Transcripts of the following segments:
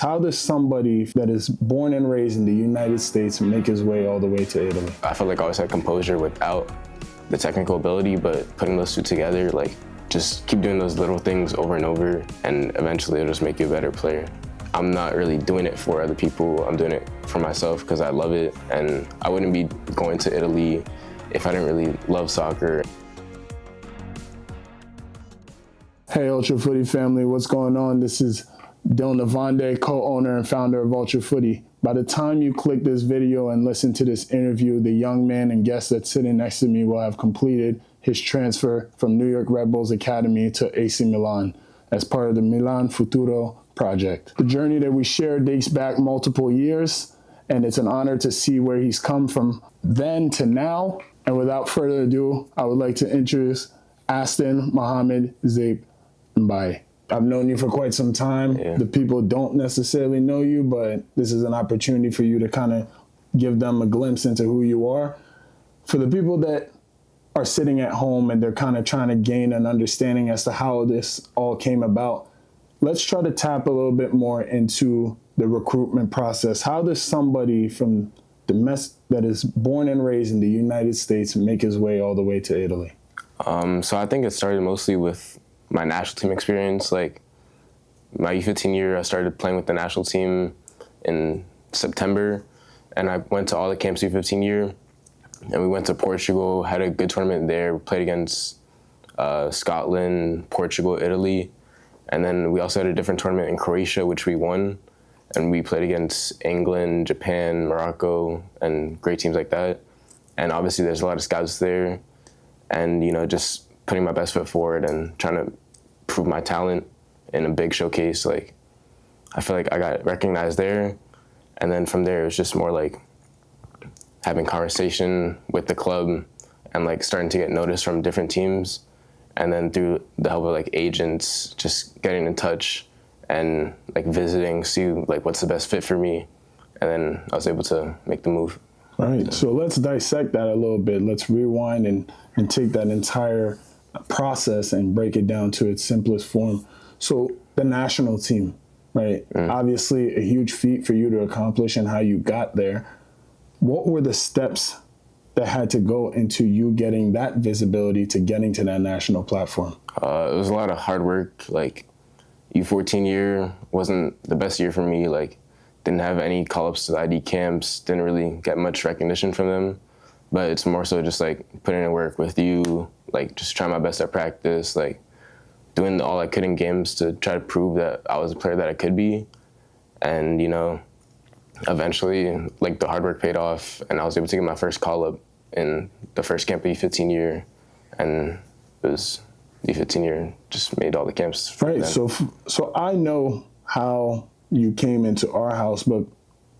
How does somebody that is born and raised in the United States make his way all the way to Italy? I feel like I always had composure without the technical ability, but putting those two together, like just keep doing those little things over and over, and eventually it'll just make you a better player. I'm not really doing it for other people. I'm doing it for myself because I love it, and I wouldn't be going to Italy if I didn't really love soccer. Hey, Ultrafooty family, what's going on? This is Dylan Evande, co-owner and founder of Ultrafooty. By the time you click this video and listen to this interview, the young man and guest that's sitting next to me will have completed his transfer from New York Red Bulls Academy to AC Milan as part of the Milan Futuro project. The journey that we share dates back multiple years, and it's an honor to see where he's come from then to now. And without further ado, I would like to introduce Astin Mbaye. I've known you for quite some time. Yeah. The people don't necessarily know you, but this is an opportunity for you to kind of give them a glimpse into who you are. For the people that are sitting at home and they're kind of trying to gain an understanding as to how this all came about, let's try to tap a little bit more into the recruitment process. How does somebody from that is born and raised in the United States make his way all the way to Italy? So I think it started mostly with my national team experience. Like my U15 year, I started playing with the national team in September, and I went to all the camps U15 year, and we went to Portugal, had a good tournament there. We played against Scotland, Portugal, Italy, and then we also had a different tournament in Croatia, which we won, and we played against England, Japan, Morocco, and great teams like that. And obviously there's a lot of scouts there, and just putting my best foot forward and trying to prove my talent in a big showcase. Like, I feel like I got recognized there, and then from there it was just more like having conversation with the club and like starting to get noticed from different teams, and then through the help of like agents, just getting in touch and like visiting, see like what's the best fit for me, and then I was able to make the move. All right, so let's dissect that a little bit. Let's rewind and take that entire process and break it down to its simplest form. So the national team, right? Obviously a huge feat for you to accomplish and how you got there. What were the steps that had to go into you getting that visibility to getting to that national platform? It was a lot of hard work. Like U14 year wasn't the best year for me. Like didn't have any call-ups to the ID camps, didn't really get much recognition from them. But it's more so just like putting in work with you, like just trying my best at practice, like doing all I could in games to try to prove that I was a player that I could be. And, eventually like the hard work paid off, and I was able to get my first call up in the first camp of U15 year. And it was U15 year, just made all the camps. Right, so I know how you came into our house, but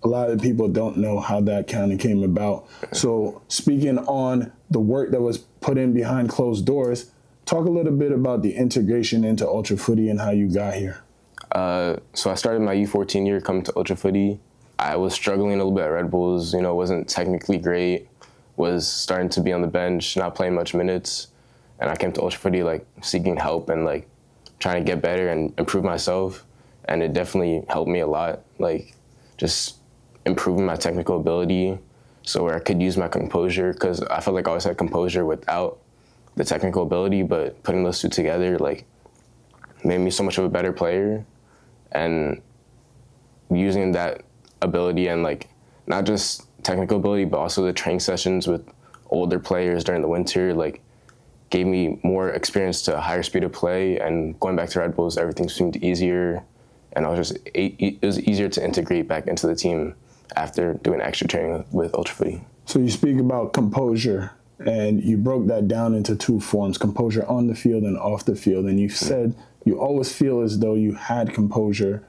a lot of people don't know how that kind of came about. So speaking on the work that was put in behind closed doors, talk a little bit about the integration into Ultrafooty and how you got here. So I started my U14 year coming to Ultrafooty. I was struggling a little bit at Red Bulls, wasn't technically great, was starting to be on the bench, not playing much minutes. And I came to Ultrafooty like seeking help and like trying to get better and improve myself. And it definitely helped me a lot, like just improving my technical ability so where I could use my composure, because I felt like I always had composure without the technical ability, but putting those two together like made me so much of a better player. And using that ability and like not just technical ability, but also the training sessions with older players during the winter, like gave me more experience to a higher speed of play. And going back to Red Bulls, everything seemed easier, and it was easier to integrate back into the team after doing extra training with Ultrafooty. So you speak about composure, and you broke that down into two forms, composure on the field and off the field. And you said you always feel as though you had composure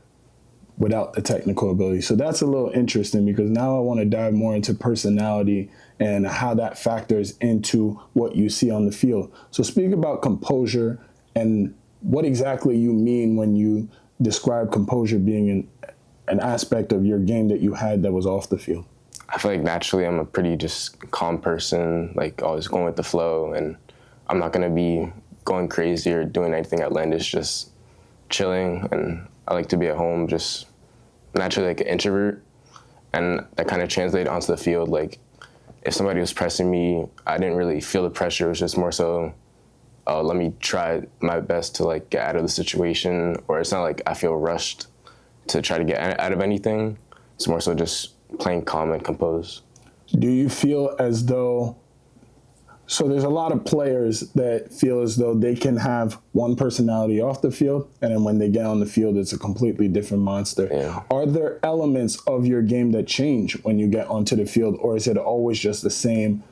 without the technical ability. So that's a little interesting, because now I want to dive more into personality and how that factors into what you see on the field. So speak about composure and what exactly you mean when you describe composure being an aspect of your game that you had that was off the field. I feel like naturally I'm a pretty just calm person, like always going with the flow, and I'm not going to be going crazy or doing anything outlandish, just chilling. And I like to be at home, just naturally like an introvert, and that kind of translated onto the field. Like if somebody was pressing me, I didn't really feel the pressure. It was just more so, let me try my best to like get out of the situation, or it's not like I feel rushed to try to get out of anything. It's more so just playing calm and composed. Do you feel as though, so there's a lot of players that feel as though they can have one personality off the field, and then when they get on the field, it's a completely different monster. Yeah. Are there elements of your game that change when you get onto the field, or is it always just the same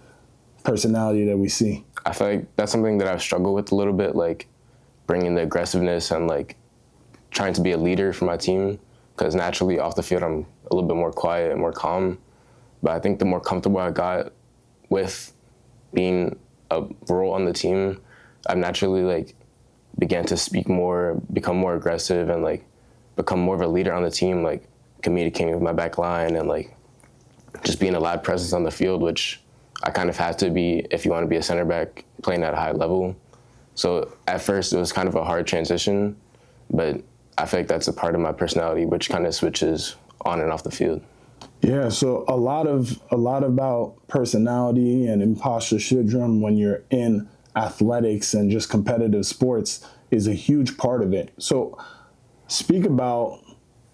personality that we see? I feel like that's something that I've struggled with a little bit, like bringing the aggressiveness and like trying to be a leader for my team, because naturally off the field, I'm a little bit more quiet and more calm. But I think the more comfortable I got with being a role on the team, I've naturally like began to speak more, become more aggressive, and like become more of a leader on the team, like communicating with my back line and like just being a loud presence on the field, which I kind of have to be if you want to be a center back playing at a high level. So at first it was kind of a hard transition, but I feel like that's a part of my personality which kind of switches on and off the field. Yeah, so a lot about personality and imposter syndrome when you're in athletics and just competitive sports is a huge part of it. So speak about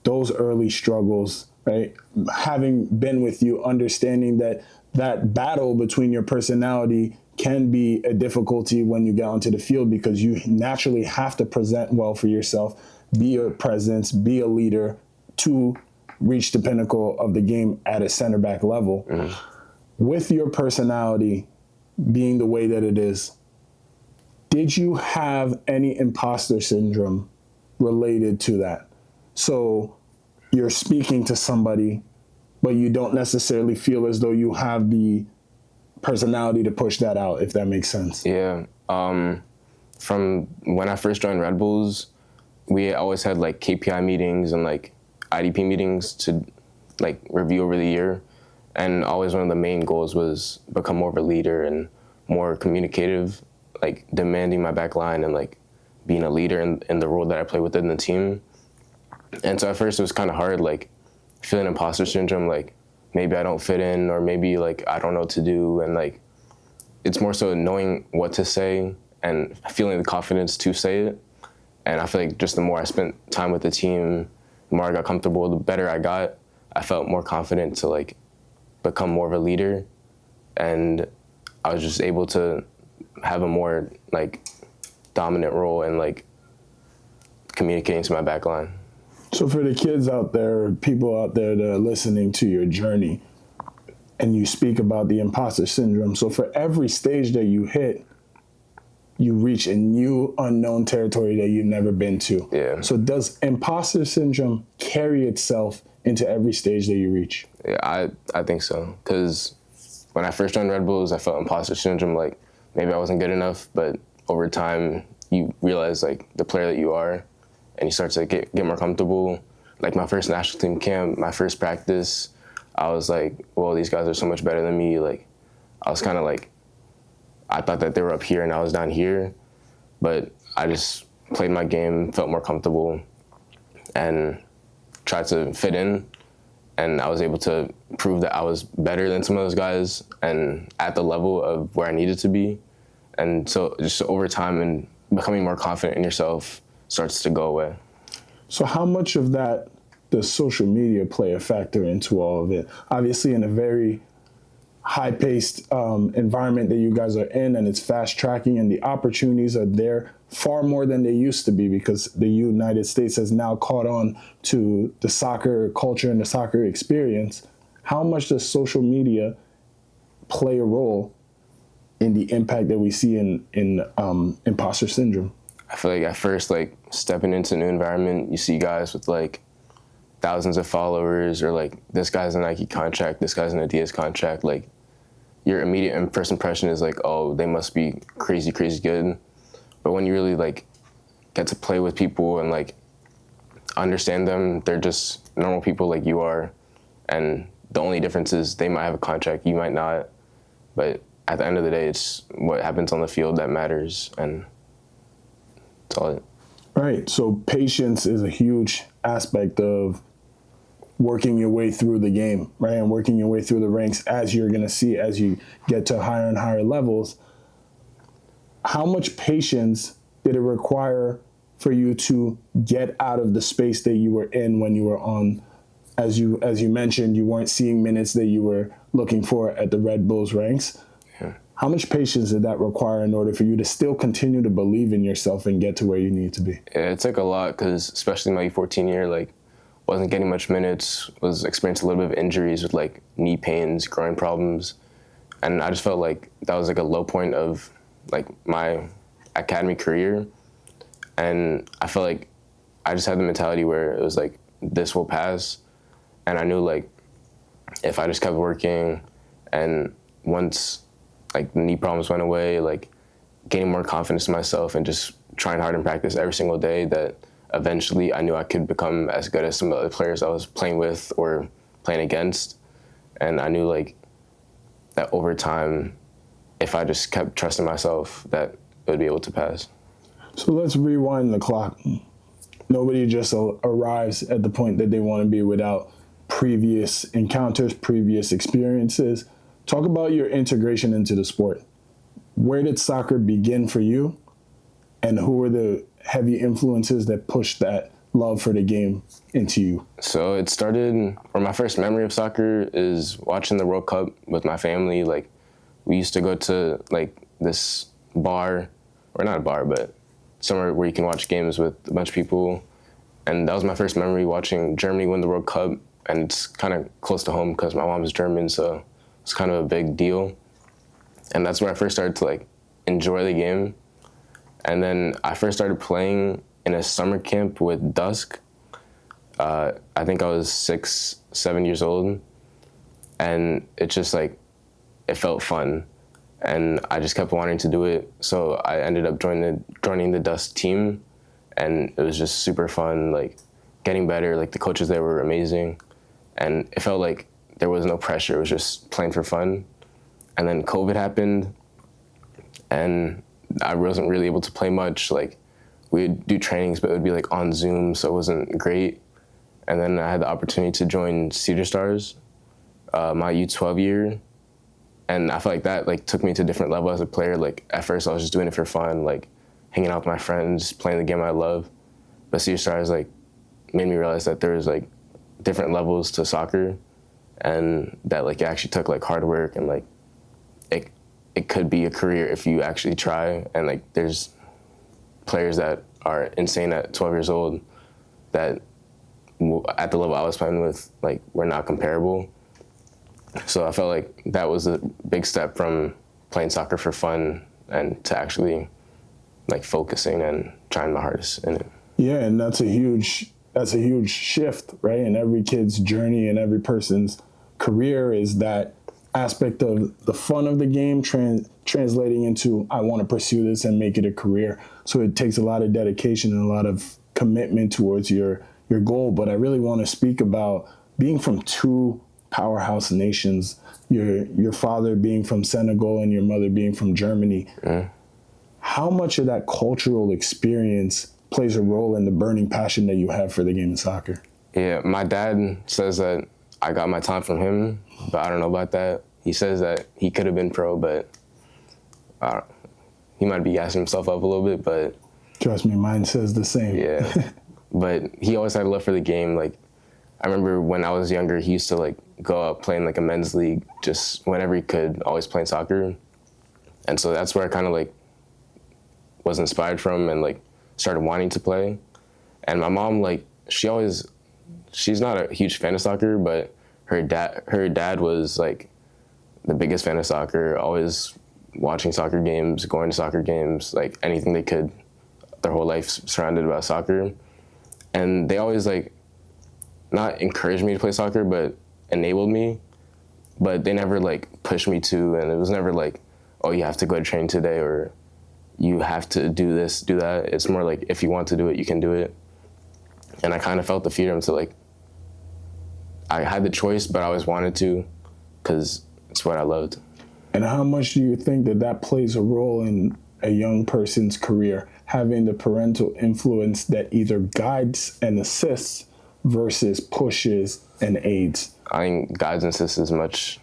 those early struggles, right? Having been with you, understanding that battle between your personality can be a difficulty when you get onto the field because you naturally have to present well for yourself, be a presence, be a leader to reach the pinnacle of the game at a center back level. Mm-hmm. With your personality being the way that it is, did you have any imposter syndrome related to that? So you're speaking to somebody, but you don't necessarily feel as though you have the personality to push that out, if that makes sense. Yeah. From when I first joined Red Bulls, we always had like KPI meetings and like IDP meetings to like review over the year. And always one of the main goals was become more of a leader and more communicative, like demanding my back line and like being a leader in the role that I play within the team. And so at first it was kind of hard, like feeling imposter syndrome, like maybe I don't fit in or maybe like I don't know what to do. And like, it's more so knowing what to say and feeling the confidence to say it. And I feel like just the more I spent time with the team, the more I got comfortable, the better I got. I felt more confident to like become more of a leader. And I was just able to have a more like dominant role in like communicating to my back line. So for the kids out there, people out there that are listening to your journey, and you speak about the imposter syndrome. So for every stage that you hit, you reach a new unknown territory that you've never been to. Yeah. So does imposter syndrome carry itself into every stage that you reach? Yeah, I think so. Because when I first joined Red Bulls, I felt imposter syndrome, like maybe I wasn't good enough, but over time you realize like the player that you are and you start to get more comfortable. Like my first national team camp, my first practice, I was like, well, these guys are so much better than me. Like I was kind of like, I thought that they were up here and I was down here, but I just played my game, felt more comfortable, and tried to fit in. And I was able to prove that I was better than some of those guys and at the level of where I needed to be. And so just over time and becoming more confident in yourself starts to go away. So how much of that does social media play a factor into all of it? Obviously in a very high-paced environment that you guys are in, and it's fast tracking and the opportunities are there far more than they used to be because the United States has now caught on to the soccer culture and the soccer experience. How much does social media play a role in the impact that we see in imposter syndrome? I feel like at first, like stepping into a new environment, you see guys with like thousands of followers or like this guy's a Nike contract, this guy's an Adidas contract. Like your immediate first impression is like, oh, they must be crazy, crazy good. But when you really like get to play with people and like understand them, they're just normal people like you are. And the only difference is they might have a contract, you might not. But at the end of the day, it's what happens on the field that matters. And that's all it. Right. So patience is a huge aspect of working your way through the game, right? And working your way through the ranks, as you're going to see as you get to higher and higher levels. How much patience did it require for you to get out of the space that you were in when you were on, as you mentioned, you weren't seeing minutes that you were looking for at the Red Bulls ranks? Yeah. How much patience did that require in order for you to still continue to believe in yourself and get to where you need to be? Yeah, it took a lot because especially my U14 year, like, wasn't getting much minutes, was experiencing a little bit of injuries with like knee pains, groin problems. And I just felt like that was like a low point of like my academy career. And I felt like I just had the mentality where it was like, this will pass. And I knew like if I just kept working and once like the knee problems went away, like gaining more confidence in myself and just trying hard in practice every single day, that eventually I knew I could become as good as some of the other players I was playing with or playing against. And I knew like that over time, if I just kept trusting myself, that it would be able to pass. So let's rewind the clock. Nobody just arrives at the point that they want to be without previous encounters, previous experiences. Talk about your integration into the sport. Where did soccer begin for you? And who were the heavy influences that pushed that love for the game into you? So it started, or my first memory of soccer is watching the World Cup with my family. Like, we used to go to like this bar, or not a bar, but somewhere where you can watch games with a bunch of people. And that was my first memory, watching Germany win the World Cup. And it's kind of close to home because my mom is German, so it's kind of a big deal. And that's where I first started to like enjoy the game. And then I first started playing in a summer camp with Dusk. I think I was 6, 7 years old. And it just like, it felt fun. And I just kept wanting to do it. So I ended up joining the Dusk team. And it was just super fun, like getting better. Like the coaches there were amazing. And it felt like there was no pressure. It was just playing for fun. And then COVID happened. And I wasn't really able to play much. Like, we'd do trainings, but it would be like on Zoom, so it wasn't great. And then I had the opportunity to join Cedar Stars, my U12 year. And I felt like that like took me to a different level as a player. Like, at first I was just doing it for fun, like hanging out with my friends, playing the game I love. But Cedar Stars like made me realize that there was like different levels to soccer, and that like it actually took like hard work, and like it could be a career if you actually try. And like there's players that are insane at 12 years old that at the level I was playing with, like, were not comparable. So I felt like that was a big step from playing soccer for fun and to actually like focusing and trying my hardest in it. Yeah, and that's a huge shift, right? In every kid's journey and every person's career is that aspect of the fun of the game translating into, I want to pursue this and make it a career. So it takes a lot of dedication and a lot of commitment towards your goal. But I really want to speak about being from two powerhouse nations, your father being from Senegal and your mother being from Germany. Mm. How much of that cultural experience plays a role in the burning passion that you have for the game of soccer? Yeah, my dad says that I got my time from him, but I don't know about that. He says that he could have been pro, but he might be gassing himself up a little bit, but... Trust me, mine says the same. Yeah, but he always had a love for the game. Like, I remember when I was younger, he used to like go out playing like a men's league just whenever he could, always playing soccer. And so that's where I kind of like was inspired from and like started wanting to play. And my mom, like, she's not a huge fan of soccer, but her dad was like the biggest fan of soccer, always watching soccer games, going to soccer games, like anything they could, their whole life surrounded by soccer. And they always like not encouraged me to play soccer, but enabled me. But they never like pushed me to, and it was never like, oh, you have to go to training today, or you have to do this, do that. It's more like, if you want to do it, you can do it. And I kind of felt the freedom to like, I had the choice, but I always wanted to, because it's what I loved. And how much do you think that plays a role in a young person's career, having the parental influence that either guides and assists versus pushes and aids? I think guides and assists is much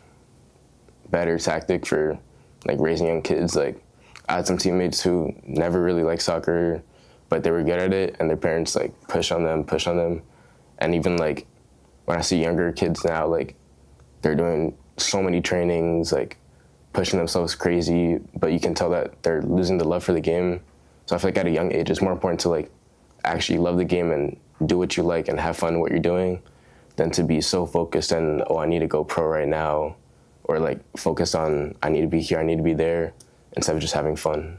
better tactic for like raising young kids. Like I had some teammates who never really liked soccer, but they were good at it, and their parents like push on them. And even like when I see younger kids now, like they're doing so many trainings, like pushing themselves crazy, but you can tell that they're losing the love for the game. So I feel like at a young age, it's more important to like actually love the game and do what you like and have fun what you're doing than to be so focused on, oh, I need to go pro right now, or like focused on, I need to be here, I need to be there, instead of just having fun.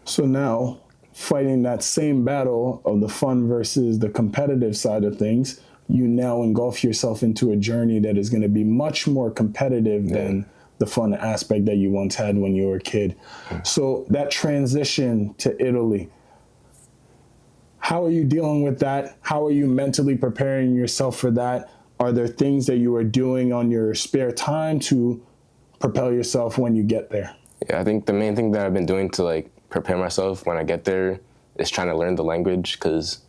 So now, fighting that same battle of the fun versus the competitive side of things, you now engulf yourself into a journey that is going to be much more competitive than the fun aspect that you once had when you were a kid. So that transition to Italy, how are you dealing with that? How are you mentally preparing yourself for that? Are there things that you are doing on your spare time to propel yourself when you get there? Yeah, I think the main thing that I've been doing to like prepare myself when I get there is trying to learn the language, because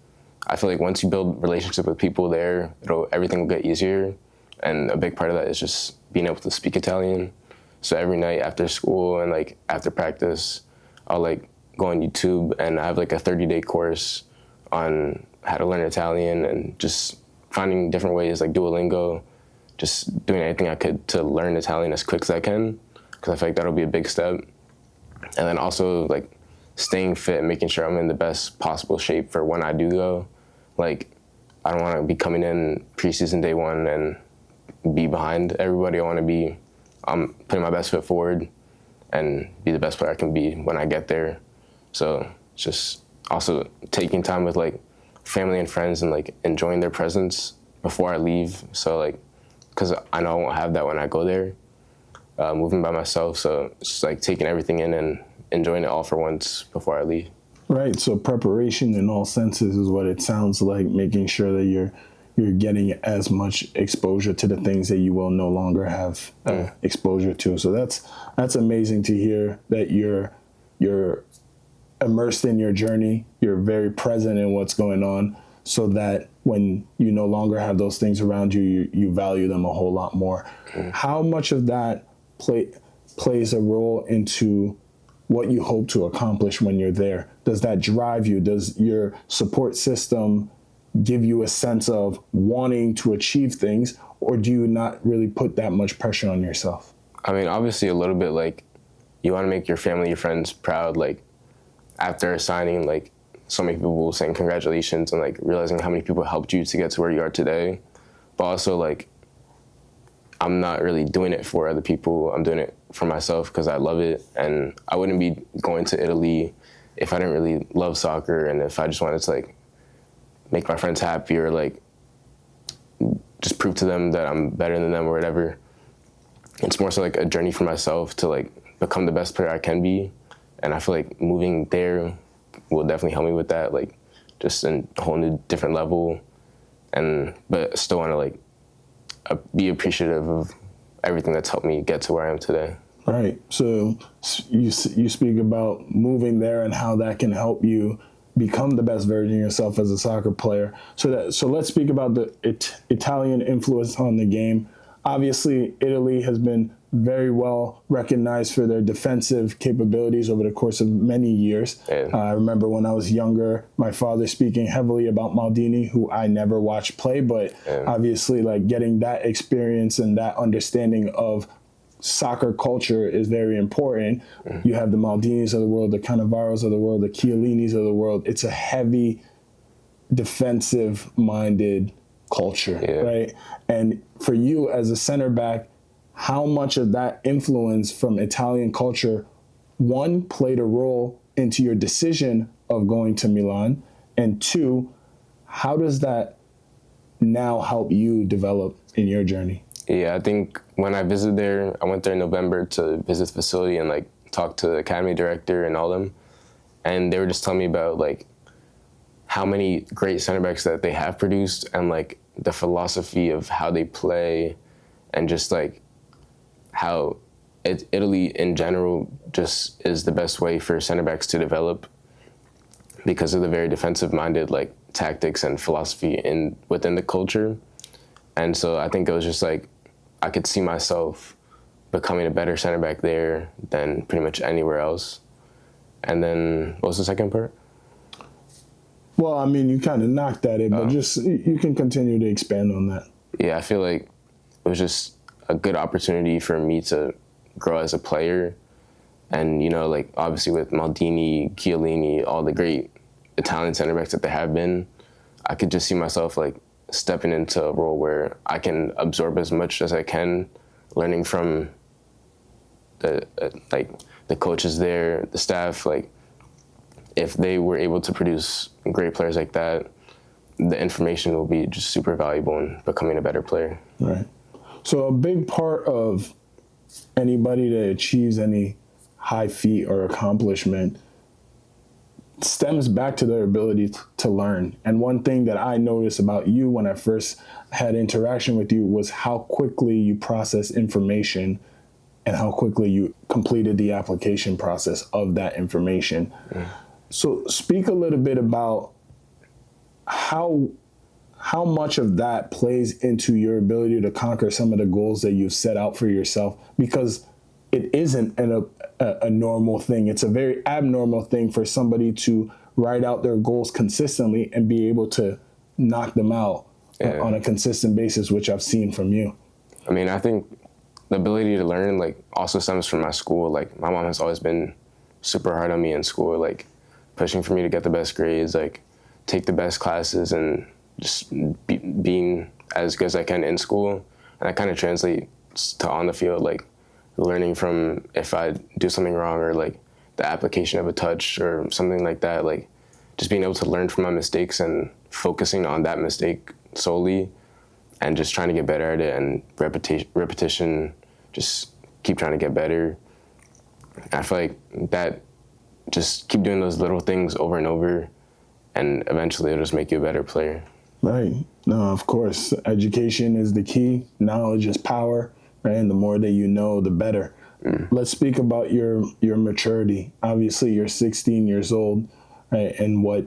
I feel like once you build relationship with people there, everything will get easier. And a big part of that is just being able to speak Italian. So every night after school and like after practice, I'll like go on YouTube, and I have like a 30-day course on how to learn Italian, and just finding different ways like Duolingo, just doing anything I could to learn Italian as quick as I can, because I feel like that'll be a big step. And then also like staying fit and making sure I'm in the best possible shape for when I do go. Like I don't want to be coming in preseason day one and be behind everybody. I want to be putting my best foot forward and be the best player I can be when I get there. So it's just also taking time with like family and friends and like enjoying their presence before I leave. So like, because I know I won't have that when I go there, moving by myself. So it's just like taking everything in and enjoying it all for once before I leave. Right. So preparation in all senses is what it sounds like, making sure that you're getting as much exposure to the things that you will no longer have exposure to. So that's amazing to hear that you're immersed in your journey. You're very present in what's going on, so that when you no longer have those things around you, you value them a whole lot more. How much of that plays a role into what you hope to accomplish when you're there? Does that drive you? Does your support system give you a sense of wanting to achieve things, or do you not really put that much pressure on yourself? I mean, obviously a little bit. Like you want to make your family, your friends proud. Like after signing, like so many people saying congratulations, and like realizing how many people helped you to get to where you are today. But also like, I'm not really doing it for other people. I'm doing it for myself because I love it. And I wouldn't be going to Italy if I didn't really love soccer, and if I just wanted to like make my friends happy, or like just prove to them that I'm better than them or whatever. It's more so like a journey for myself to like become the best player I can be. And I feel like moving there will definitely help me with that, like just in a whole new different level. But still want to like be appreciative of everything that's helped me get to where I am today. Right. So you speak about moving there and how that can help you become the best version of yourself as a soccer player. So let's speak about the Italian influence on the game. Obviously, Italy has been very well recognized for their defensive capabilities over the course of many years. Yeah. I remember when I was younger, my father speaking heavily about Maldini, who I never watched play, but obviously like getting that experience and that understanding of soccer culture is very important. You have the Maldinis of the world, the Cannavaros of the world, the Chiellinis of the world. It's a heavy defensive-minded culture, right? And for you as a center back, how much of that influence from Italian culture, one, played a role into your decision of going to Milan, and two, how does that now help you develop in your journey? Yeah, I think when I visited there, I went there in November to visit the facility and like talk to the academy director and all them. And they were just telling me about like how many great center backs that they have produced, and like the philosophy of how they play, and just like how Italy in general just is the best way for center backs to develop because of the very defensive minded like tactics and philosophy within the culture. And so I think it was just like, I could see myself becoming a better center back there than pretty much anywhere else. And then, what was the second part? Well, I mean, you kind of knocked at it, but just, you can continue to expand on that. Yeah, I feel like it was just a good opportunity for me to grow as a player. And, you know, like, obviously with Maldini, Chiellini, all the great Italian center backs that there have been, I could just see myself, like, stepping into a role where I can absorb as much as I can, learning from the coaches there, the staff. Like, if they were able to produce great players like that, the information will be just super valuable in becoming a better player. Right. So a big part of anybody that achieves any high feat or accomplishment stems back to their ability to learn. And one thing that I noticed about you when I first had interaction with you was how quickly you process information and how quickly you completed the application process of that information. So speak a little bit about how much of that plays into your ability to conquer some of the goals that you've set out for yourself, because it isn't a normal thing. It's a very abnormal thing for somebody to write out their goals consistently and be able to knock them out on a consistent basis, which I've seen from you. I mean, I think the ability to learn, like, also stems from my school. Like, my mom has always been super hard on me in school, like, pushing for me to get the best grades, like, take the best classes, and just being as good as I can in school. And that kind of translates to on the field, like, learning from if I do something wrong, or like the application of a touch or something like that, like just being able to learn from my mistakes and focusing on that mistake solely and just trying to get better at it, and repetition, just keep trying to get better. I feel like that, just keep doing those little things over and over, and eventually it'll just make you a better player. Right. No, of course. Education is the key. Knowledge is power. Right? And the more that you know, the better. Let's speak about your maturity. Obviously, you're 16 years old, right? And what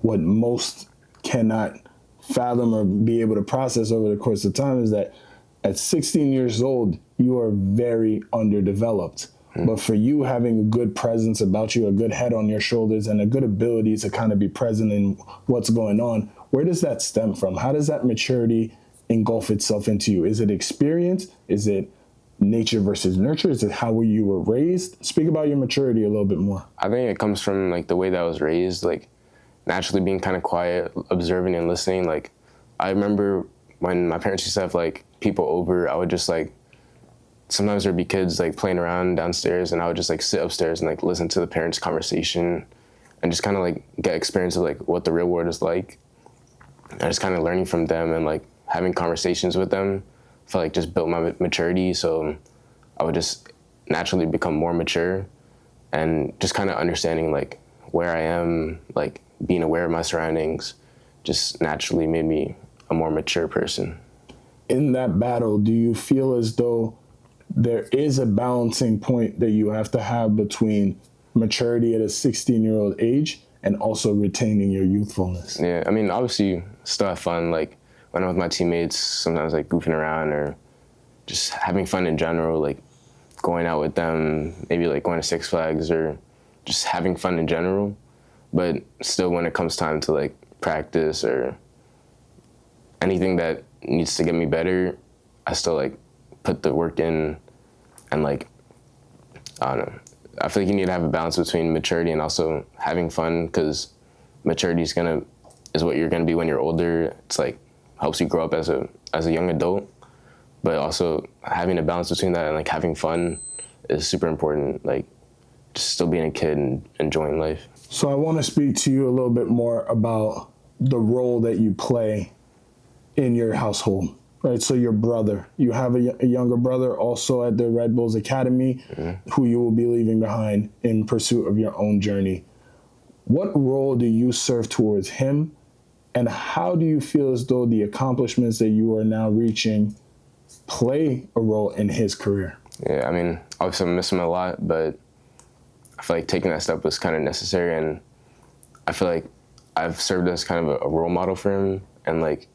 most cannot fathom or be able to process over the course of time is that at 16 years old, you are very underdeveloped. But for you, having a good presence about you, a good head on your shoulders, and a good ability to kind of be present in what's going on, where does that stem from? How does that maturity engulf itself into you? Is it experience? Is it nature versus nurture? Is it how you were raised? Speak about your maturity a little bit more. I think it comes from like the way that I was raised, like naturally being kind of quiet, observing and listening. Like, I remember when my parents used to have like people over, I would just like, sometimes there'd be kids like playing around downstairs, and I would just like sit upstairs and like listen to the parents' conversation and just kind of like get experience of like what the real world is like. And just kind of learning from them and like having conversations with them, I felt like just built my maturity. So I would just naturally become more mature, and just kind of understanding like where I am, like being aware of my surroundings, just naturally made me a more mature person. In that battle, do you feel as though there is a balancing point that you have to have between maturity at a 16-year-old age and also retaining your youthfulness? Yeah, I mean, obviously still have fun, like when I'm with my teammates, sometimes like goofing around or just having fun in general, like going out with them, maybe like going to Six Flags or just having fun in general. But still, when it comes time to like practice or anything that needs to get me better, I still like put the work in. And like, I don't know, I feel like you need to have a balance between maturity and also having fun, because maturity is what you're gonna be when you're older. It's like helps you grow up as a young adult, but also having a balance between that and like having fun is super important. Like just still being a kid and enjoying life. So I want to speak to you a little bit more about the role that you play in your household. Right, so your brother, you have a younger brother also at the Red Bulls Academy, who you will be leaving behind in pursuit of your own journey. What role do you serve towards him, and how do you feel as though the accomplishments that you are now reaching play a role in his career? Yeah, I mean, obviously I miss him a lot, but I feel like taking that step was kind of necessary, and I feel like I've served as kind of a role model for him. And like,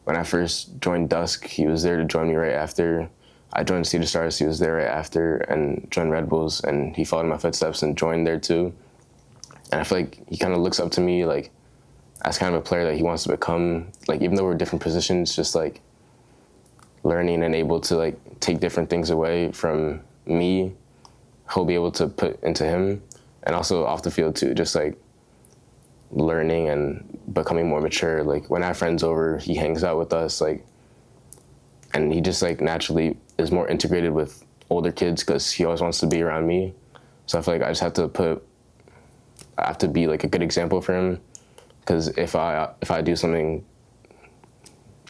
when I first joined Dusk, he was there to join me right after. I joined Cedar Stars, he was there right after, and joined Red Bulls, and he followed in my footsteps and joined there too. And I feel like he kind of looks up to me like as kind of a player that he wants to become. Like, even though we're different positions, just like learning and able to like take different things away from me, he'll be able to put into him. And also off the field too, just like learning and becoming more mature. Like, when I have friends over, he hangs out with us, like, and he just like naturally is more integrated with older kids because he always wants to be around me. So I feel like I just have to be like a good example for him, because if I do something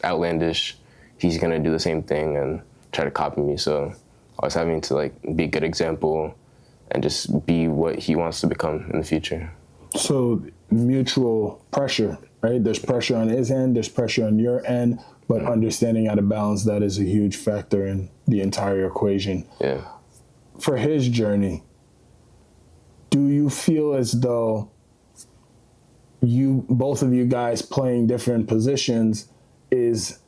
outlandish, he's gonna do the same thing and try to copy me. So always having to like be a good example and just be what he wants to become in the future. So mutual pressure, right? There's pressure on his end, there's pressure on your end, but understanding how to balance that is a huge factor in the entire equation. Yeah. For his journey, do you feel as though both of you guys playing different positions is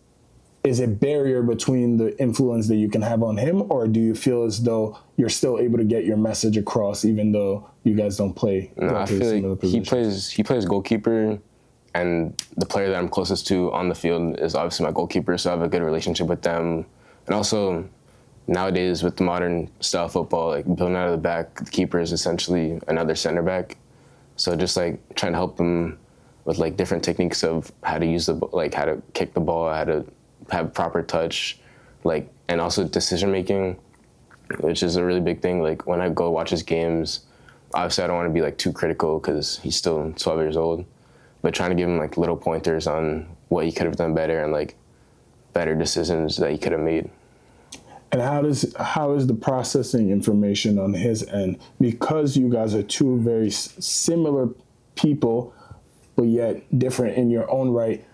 a barrier between the influence that you can have on him, or do you feel as though you're still able to get your message across even though you guys don't play? No, I feel like he plays goalkeeper, and the player that I'm closest to on the field is obviously my goalkeeper, so I have a good relationship with them. And also, nowadays with the modern style football, like building out of the back, the keeper is essentially another center back. So just like trying to help him with like different techniques of how to use how to kick the ball, how to have proper touch, like, and also decision making, which is a really big thing. Like, when I go watch his games, obviously I don't want to be like too critical because he's still 12 years old, but trying to give him like little pointers on what he could have done better and like better decisions that he could have made. And how is the processing information on his end? Because you guys are two very similar people, but yet different in your own right.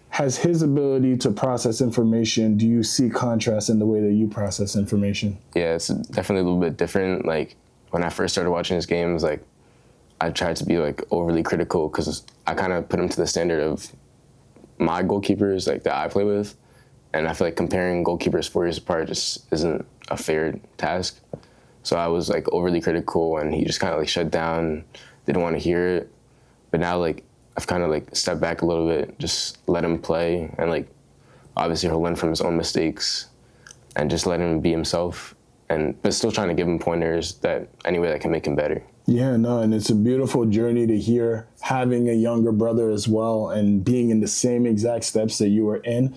Has his ability to process information, do you see contrast in the way that you process information? Yeah, it's definitely a little bit different. Like, when I first started watching his games, like, I tried to be like overly critical because I kind of put him to the standard of my goalkeepers, like, that I play with. And I feel like comparing goalkeepers 4 years apart just isn't a fair task. So I was like overly critical, and he just kind of like shut down, didn't want to hear it. But now, like, I've kind of like stepped back a little bit, just let him play, and like obviously he'll learn from his own mistakes, and just let him be himself, but still trying to give him pointers that any way that can make him better. Yeah, no, and it's a beautiful journey to hear, having a younger brother as well and being in the same exact steps that you were in.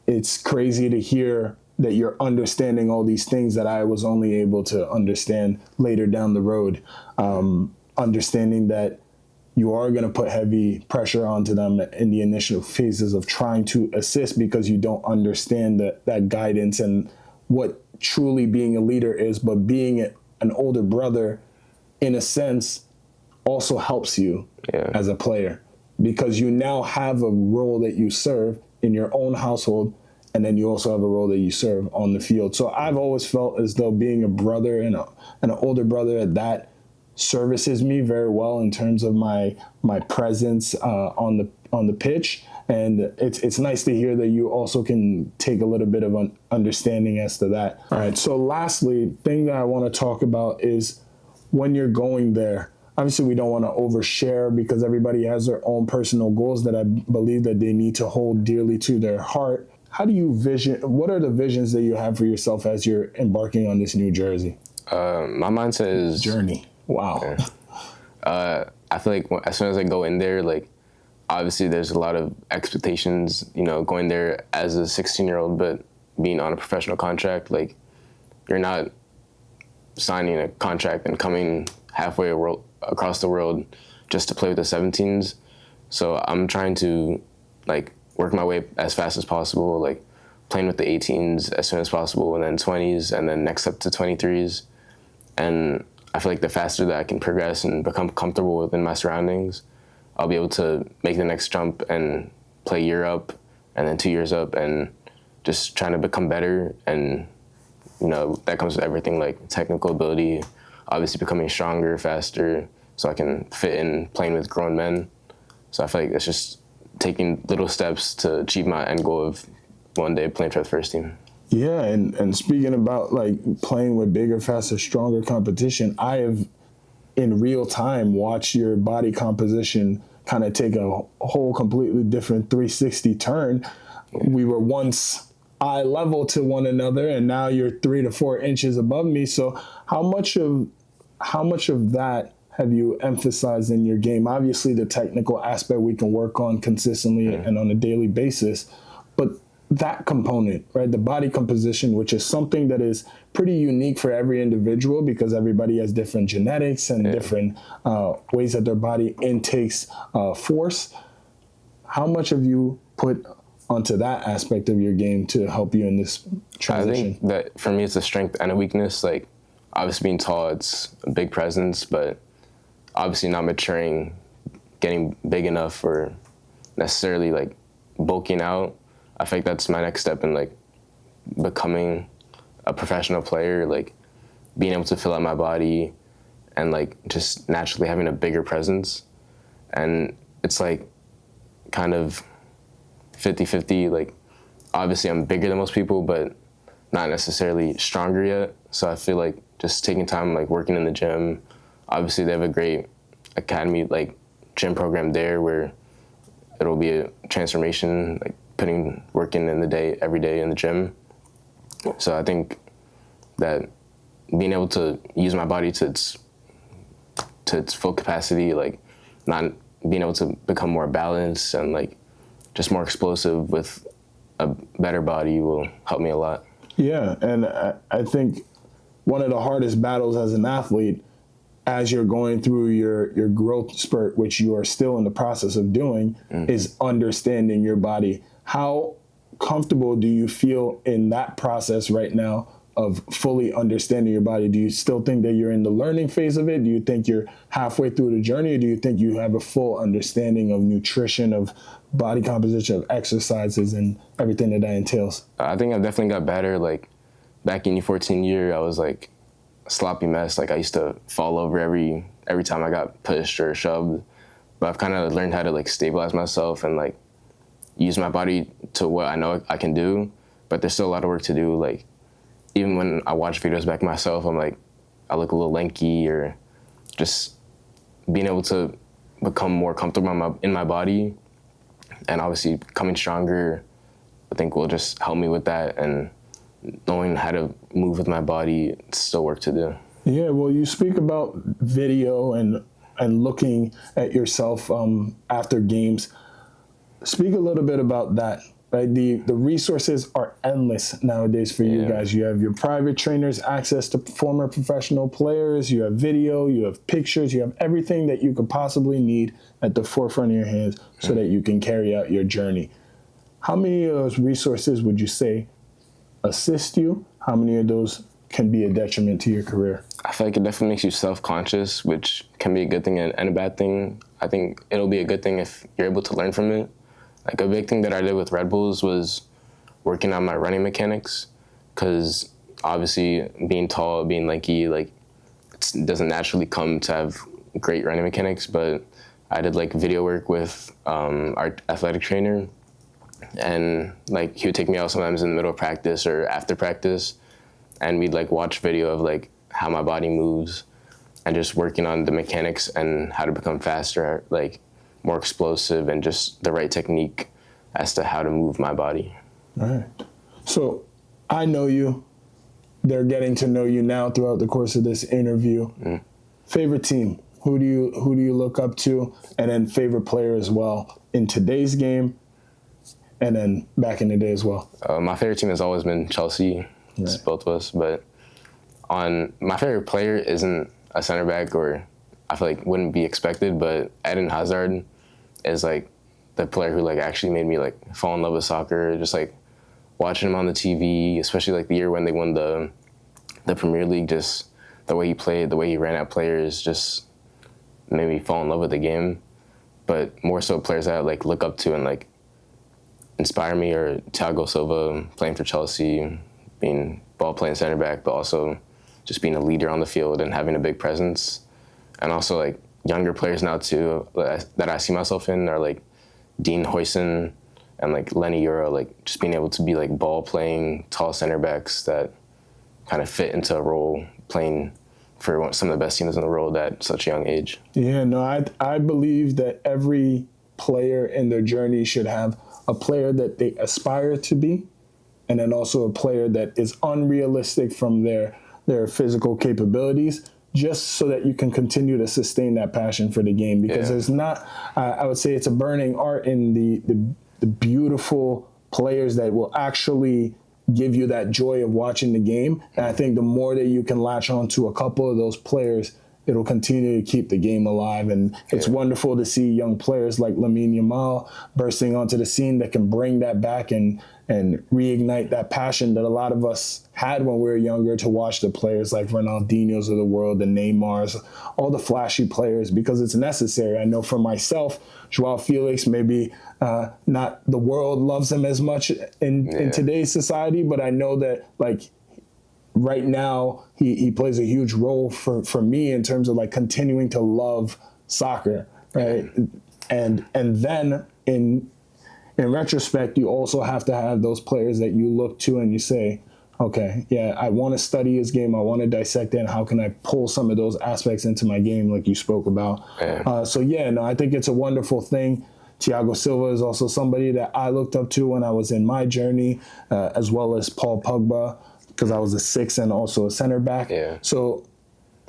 It's crazy to hear that you're understanding all these things that I was only able to understand later down the road. Understanding that you are going to put heavy pressure onto them in the initial phases of trying to assist because you don't understand that guidance and what truly being a leader is. But being an older brother, in a sense, also helps you as a player, because you now have a role that you serve in your own household, and then you also have a role that you serve on the field. So I've always felt as though being a brother and an older brother at that services me very well in terms of my presence on the pitch. And it's nice to hear that you also can take a little bit of an understanding as to that. All right, so lastly, thing that I want to talk about is when you're going there. Obviously, we don't want to overshare because everybody has their own personal goals that I believe that they need to hold dearly to their heart. How do you what are the visions that you have for yourself as you're embarking on this new jersey? My mindset is journey. Wow. I feel like as soon as I go in there, like, obviously there's a lot of expectations, going there as a 16-year-old, but being on a professional contract, like, you're not signing a contract and coming halfway across the world just to play with the 17s. So I'm trying to, like, work my way as fast as possible, like playing with the 18s as soon as possible, and then 20s, and then next up to 23s. And I feel like the faster that I can progress and become comfortable within my surroundings, I'll be able to make the next jump and play year up and then 2 years up, and just trying to become better. And, that comes with everything, like technical ability, obviously becoming stronger, faster, so I can fit in playing with grown men. So I feel like it's just taking little steps to achieve my end goal of one day playing for the first team. Yeah, and speaking about like playing with bigger, faster, stronger competition, I have in real time watch your body composition kind of take a whole completely different 360 turn. We were once eye level to one another, and now you're 3 to 4 inches above me. So how much of that have you emphasized in your game? Obviously, the technical aspect we can work on consistently and on a daily basis, but that component, right, the body composition, which is something that is pretty unique for every individual because everybody has different genetics and different ways that their body intakes force. How much have you put onto that aspect of your game to help you in this transition? I think that for me, it's a strength and a weakness. Like, obviously being tall, it's a big presence, but obviously not maturing, getting big enough or necessarily like bulking out. I think that's my next step in like becoming a professional player, like being able to fill out my body and like just naturally having a bigger presence. And it's like kind of 50-50. Like obviously I'm bigger than most people, but not necessarily stronger yet. So I feel like just taking time, like working in the gym. Obviously they have a great academy, like gym program there where it'll be a transformation, like working in the day, every day in the gym. So I think that being able to use my body to its full capacity, like not being able to become more balanced and like just more explosive with a better body will help me a lot. Yeah, and I think one of the hardest battles as an athlete as you're going through your growth spurt, which you are still in the process of doing, is understanding your body. How comfortable do you feel in that process right now of fully understanding your body? Do you still think that you're in the learning phase of it? Do you think you're halfway through the journey? Or do you think you have a full understanding of nutrition, of body composition, of exercises, and everything that entails? I think I've definitely got better. Like back in U14 year, I was like a sloppy mess. Like I used to fall over every time I got pushed or shoved. But I've kind of learned how to like stabilize myself and like use my body to what I know I can do, but there's still a lot of work to do. Like, even when I watch videos back myself, I'm like, I look a little lanky, or just being able to become more comfortable in my body and obviously becoming stronger, I think will just help me with that, and knowing how to move with my body, it's still work to do. Yeah, well, you speak about video and looking at yourself after games. Speak a little bit about that, right? The resources are endless nowadays for you guys. You have your private trainers, access to former professional players, you have video, you have pictures, you have everything that you could possibly need at the forefront of your hands so that you can carry out your journey. How many of those resources would you say assist you? How many of those can be a detriment to your career? I feel like it definitely makes you self-conscious, which can be a good thing and a bad thing. I think it'll be a good thing if you're able to learn from it. Like a big thing that I did with Red Bulls was working on my running mechanics, because obviously being tall, being lanky, like it doesn't naturally come to have great running mechanics. But I did like video work with our athletic trainer, and like he would take me out sometimes in the middle of practice or after practice, and we'd like watch video of like how my body moves and just working on the mechanics and how to become faster, like more explosive, and just the right technique as to how to move my body. All right. So I know you. They're getting to know you now throughout the course of this interview. Favorite team? Who do you look up to? And then favorite player as well in today's game, and then back in the day as well. My favorite team has always been Chelsea. It's both of us. But my favorite player isn't a center back, or I feel like wouldn't be expected, but Eden Hazard is like the player who like actually made me like fall in love with soccer. Just like watching him on the TV, especially like the year when they won the Premier League, just the way he played, the way he ran at players, just made me fall in love with the game. But more so players that I like look up to and like inspire me, or Thiago Silva playing for Chelsea, being ball playing center back, but also just being a leader on the field and having a big presence. And also like younger players now too that I see myself in are like Dean Hoyson and like Lenny Euro, like just being able to be like ball playing tall center backs that kind of fit into a role, playing for some of the best teams in the world at such a young age. Yeah, no, I believe that every player in their journey should have a player that they aspire to be, and then also a player that is unrealistic from their physical capabilities, just so that you can continue to sustain that passion for the game. Because there's not, I would say it's a burning art in the beautiful players that will actually give you that joy of watching the game. And I think the more that you can latch on to a couple of those players, it'll continue to keep the game alive. And it's wonderful to see young players like Lamine Yamal bursting onto the scene that can bring that back and reignite that passion that a lot of us had when we were younger, to watch the players like Ronaldinho's of the world, the Neymars, all the flashy players, because it's necessary. I know for myself, Joao Felix, maybe not the world loves him as much in today's society, but I know that like right now he plays a huge role for me in terms of like continuing to love soccer, right? And then in retrospect, you also have to have those players that you look to and you say, okay, yeah, I want to study his game. I want to dissect it. And how can I pull some of those aspects into my game like you spoke about? I think it's a wonderful thing. Thiago Silva is also somebody that I looked up to when I was in my journey, as well as Paul Pogba, because I was a 6 and also a center back. So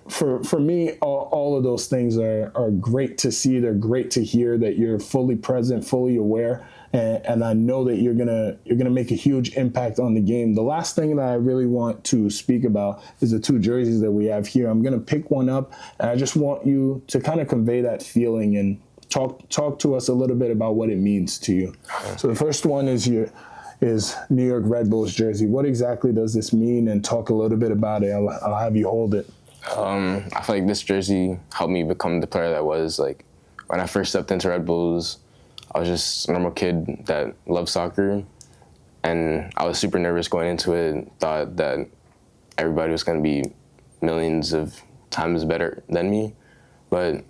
for me, all of those things are great to see. They're great to hear that you're fully present, fully aware, and I know that you're gonna make a huge impact on the game. The last thing that I really want to speak about is the 2 jerseys that we have here. I'm gonna pick one up, and I just want you to kind of convey that feeling and talk to us a little bit about what it means to you. So the first one is New York Red Bulls jersey. What exactly does this mean? And talk a little bit about it. I'll have you hold it. I feel like this jersey helped me become the player that I was. Like when I first stepped into Red Bulls, I was just a normal kid that loved soccer, and I was super nervous going into it. Thought that everybody was going to be millions of times better than me, but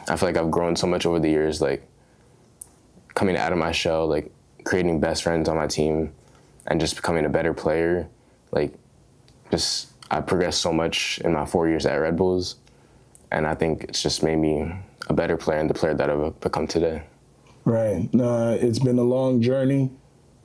I feel like I've grown so much over the years. Like coming out of my shell, like creating best friends on my team, and just becoming a better player. Like I progressed so much in my 4 years at Red Bulls, and I think it's just made me a better player and the player that I've become today. Right. It's been a long journey.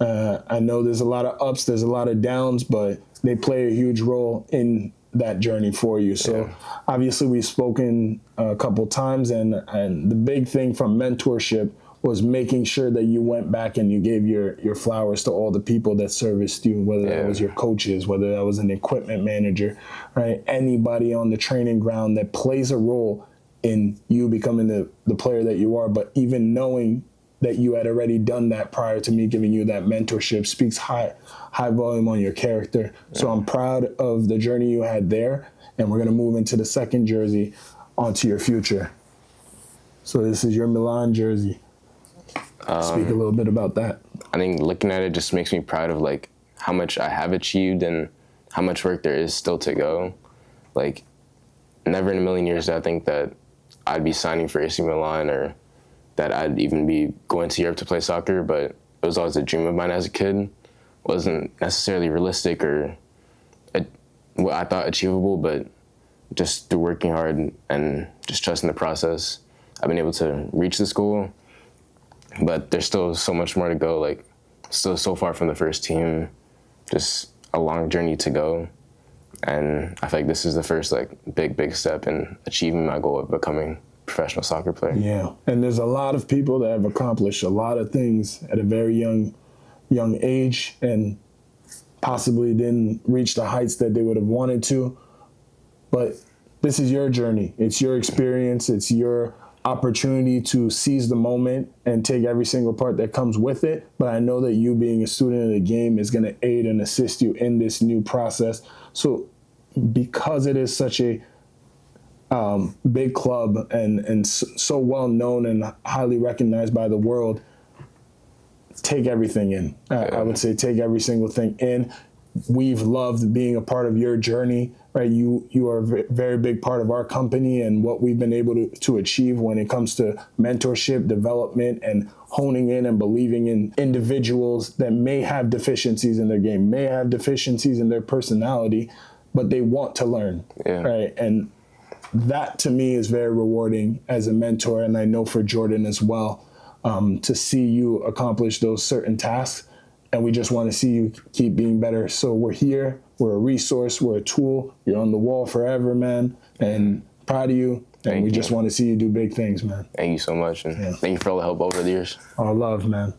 I know there's a lot of ups, there's a lot of downs, but they play a huge role in that journey for you. So obviously we've spoken a couple times, and the big thing from mentorship was making sure that you went back and you gave your flowers to all the people that serviced you, whether that was your coaches, whether that was an equipment manager, right? Anybody on the training ground that plays a role in you becoming the player that you are. But even knowing that you had already done that prior to me giving you that mentorship speaks high volume on your character. So I'm proud of the journey you had there, and we're going to move into the second jersey, onto your future. So this is your Milan jersey. Speak a little bit about that. I think looking at it just makes me proud of like how much I have achieved and how much work there is still to go. Like never in a million years did I think that I'd be signing for AC Milan or that I'd even be going to Europe to play soccer, but it was always a dream of mine as a kid. It wasn't necessarily realistic or what I thought achievable, but just through working hard and just trusting the process, I've been able to reach this goal. But there's still so much more to go, like still so far from the first team, just a long journey to go. And I feel like this is the first like big step in achieving my goal of becoming a professional soccer player. Yeah, and there's a lot of people that have accomplished a lot of things at a very young age and possibly didn't reach the heights that they would have wanted to. But this is your journey. It's your experience. It's your opportunity to seize the moment and take every single part that comes with it. But I know that you being a student of the game is going to aid and assist you in this new process. So because it is such a big club and so well known and highly recognized by the world, take everything in. I would say take every single thing in. we've loved being a part of your journey, right? You are a very big part of our company and what we've been able to achieve when it comes to mentorship, development, and honing in and believing in individuals that may have deficiencies in their game, may have deficiencies in their personality, but they want to learn, right? And that to me is very rewarding as a mentor, and I know for Jordan as well, to see you accomplish those certain tasks. And we just want to see you keep being better. So we're here. We're a resource. We're a tool. You're on the wall forever, man. And proud of you. And we just want to see you do big things, man. Thank you so much. And thank you for all the help over the years. All love, man.